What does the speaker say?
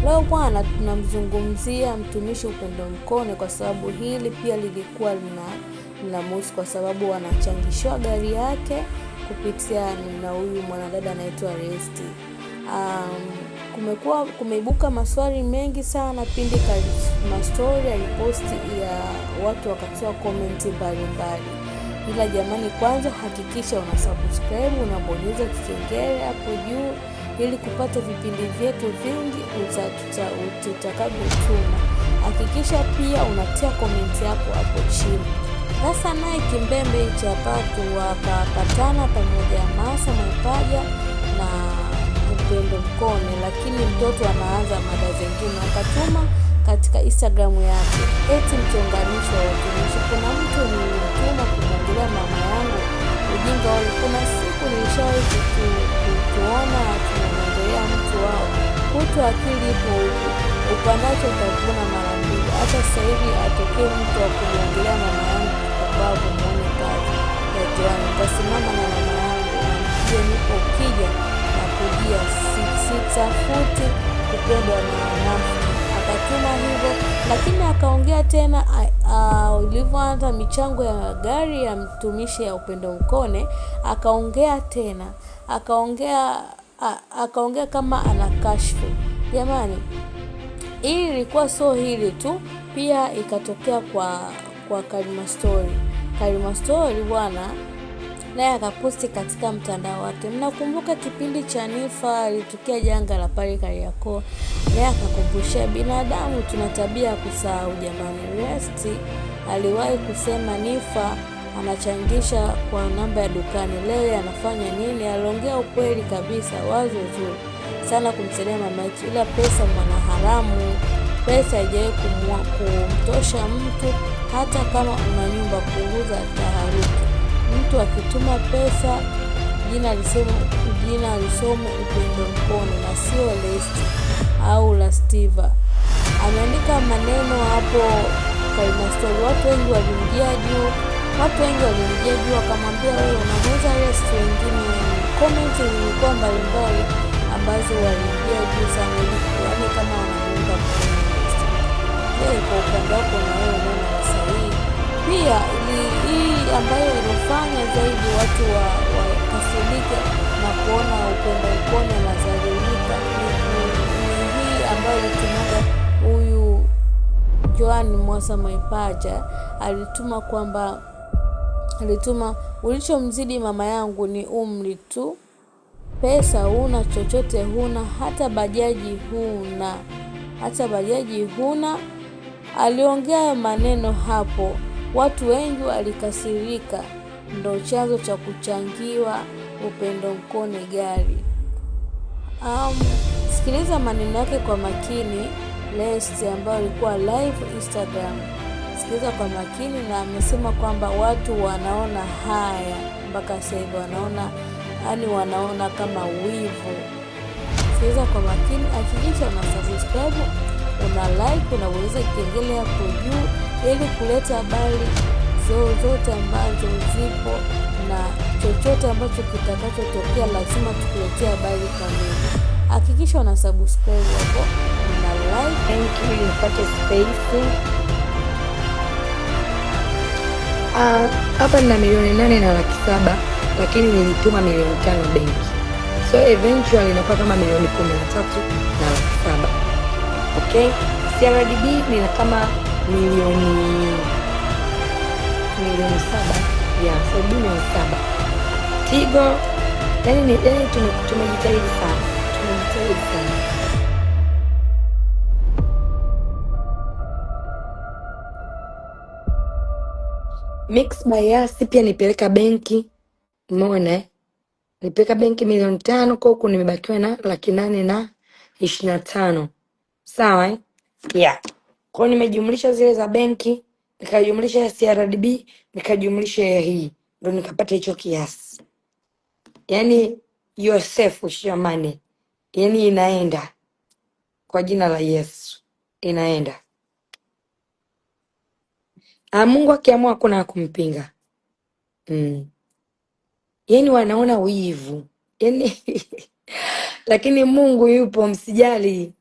Leo bwana tunamzungumzia mtumishi Upendo Mkone, kwa sababu hili pia lilikuwa linamhusu, kwa sababu anachangishiwa gari yake kupitia na huyu mwanadada anaitwa Resti. Kumeibuka maswali mengi sana pindi Karima Story aliposti ya watu wakatoa comment mbalimbali. Ila jamani, kwanza hakikisha una subscribe, unabonyeza kengele hapo juu ili kupata vipindi vyetu vingi tutakavyotuma. Hakikisha pia unatia komenti yako hapo chini. Sasa naye kimbembe cha patu wakapatana pamoja Masa Mwaipaja na Upendo Mkone, lakini mtoto anaanza mada zingine. Akatuma katika Instagram yake eti mchonganisho wa watumishi. Kuna mtu nilimtuma kumwongelea mama yangu ujinga wale. Kuna siku nilishawahi kutuona tunamwongelea mtu wao. Kutu akili ipo huku, upandacho utavuna mara mbili. Hata sasa hivi atokee mtu wa kumwongelea mama yangu sababu muone kazi ya Joani. Nitasimama na mama yangu na mkije, nipo ukija na kujia, sitafuti kupendwa na wanafiki. Akatuma hivyo, lakini akaongea tena ulivyoanza michango ya gari ya mtumishi ya Upendo Mkone. Akaongea tena, akaongea kama ana kashfu. Jamani, hili ilikuwa so hili tu, pia ikatokea kwa Karima Story. Karima Story bwana naye akaposti katika mtandao wake. Mnakumbuka kipindi cha Nifa alitokea janga la pale Kariakoo, naye akakumbushia binadamu tuna tabia kusahau jamani. Resti aliwahi kusema Nifa anachangisha kwa namba ya dukani, leo anafanya nini? Aliongea ukweli kabisa, wazo zuri sana kumsaidia mama yetu, ila pesa mwanaharamu. Pesa haijawahi kumtosha mtu, hata kama una nyumba. Punguza taharuki. Mtu akituma pesa jina lisome Upendo Mkone na sio Resti au Lastiva. Ameandika maneno hapo Karima Story. Watu wengi walimjia juu, akamwambia wewe unamweza Resti. Wengine comment zilikuwa mbalimbali ambazo walimjia juu sana, yaani kama wanamuunga mkono Resti. Kwa upande wako na wewe unaona sahihi? Pia hii ambayo ilifanya zaidi watu wakasirike na kuona Upendo Mkone anazalilika ni hii ambayo ilitumaga huyu Joani Masa Mwaipaja alituma ulichomzidi mama yangu ni umri tu, pesa huna, chochote huna, hata bajaji huna. Aliongea maneno hapo, watu wengi walikasirika, ndo chanzo cha kuchangiwa Upendo Mkone gari. Sikiliza maneno yake kwa makini. Resti ambayo alikuwa live Instagram, sikiliza kwa makini, na amesema kwamba watu wanaona haya mpaka sasa hivi, wanaona kama wivu. Sikiliza kwa makini. Hakikisha una subscribe, una like, unaweza kengele hapo juu ili kuleta habari zote ambazo zipo na chochote ambacho kitakachotokea lazima tukuletea habari kamili. Hakikisha una subscribe hapo, una like, thank you, nipate space. Hapa nina 8,700,000 lakini nilituma 500,000 benki, so eventually inakuwa kama 13,700,000. Okay, CRDB nina kama milioni 7, so milioni 7. Tigo yani tumejitahidi sana. Mix by Yasi pia nipeleka benki, umeona nipeleka benki 5,000,000, kwa huku nimebakiwa na 825,000. Sawa yeah. Kwa nimejumlisha zile za benki, nikajumlisha ya CRDB, nikajumlisha ya hii, ndo nikapata hicho kiasi. Yani yourself your money, yani inaenda kwa jina la Yesu, inaenda. Mungu akiamua hakuna kumpinga. Yani wanaona wivu yani lakini Mungu yupo, msijali.